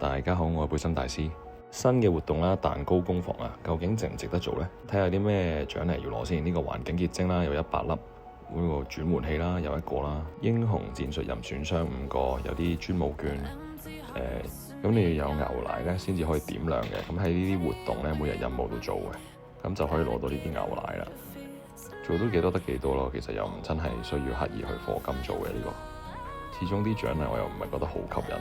大家好，我係貝森大師。新嘅活動啦，蛋糕工房啊，究竟值唔值得做呢？睇下啲咩獎勵要攞先。呢個環境結晶啦，有100粒；呢個轉換器啦，有1個啦；英雄戰術人選箱5個，有啲專務券。咁你要有牛奶咧，先至可以點亮嘅。咁喺呢啲活動咧，每日任務都做嘅，咁就可以攞到呢啲牛奶啦。做到幾多得幾多咯，其實又唔真係需要刻意去課金做嘅呢個。始終啲獎勵我又唔係覺得好吸引，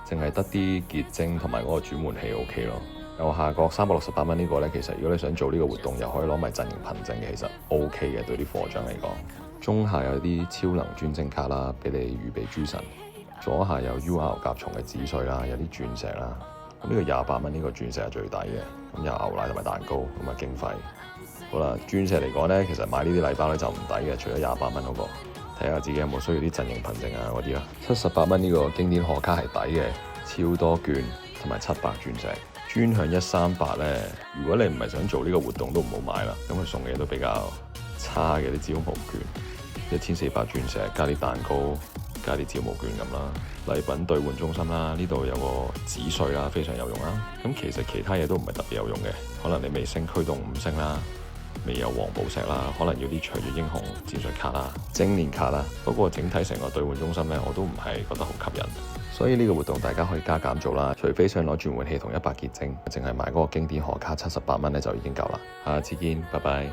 淨係得啲結晶同埋嗰個轉換器 OK 咯。右下角368蚊呢個呢，其實如果你想做呢個活動，又可以攞埋陣營憑證嘅，其實 OK 嘅，對啲課獎嚟講。中下有啲超能專精卡啦，俾你預備諸神。左下有 UR 甲蟲嘅紙碎啦，有啲鑽石啦。咁呢個28蚊呢個鑽石係最抵嘅，咁有牛奶同埋蛋糕同埋經費。好啦，鑽石嚟講呢，其實買呢啲禮包呢就唔抵嘅，除咗28蚊嗰個。睇下自己有冇需要啲陣營憑證啊嗰啲啦。78蚊呢個經典賀卡係抵嘅，超多券同埋700鑽石。專向138呢，如果你唔係想做呢個活動都唔好買啦，咁佢送嘅嘢都比較差嘅，啲招募券1400鑽石加啲蛋糕加啲招募券咁啦。禮品兌換中心啦，呢度有個紙碎啦，非常有用啦。咁其實其他嘢都唔係特別有用嘅，可能你未升驅動5星啦。未有黃寶石啦，可能要啲卓越英雄戰術卡啦、精煉卡啦。不過整體成個兌換中心呢，我都唔係覺得好吸引。所以呢個活動大家可以加減做啦，除非想攞轉換器同100結晶，淨係買嗰個經典賀卡78蚊呢就已經夠啦。下次見，拜拜。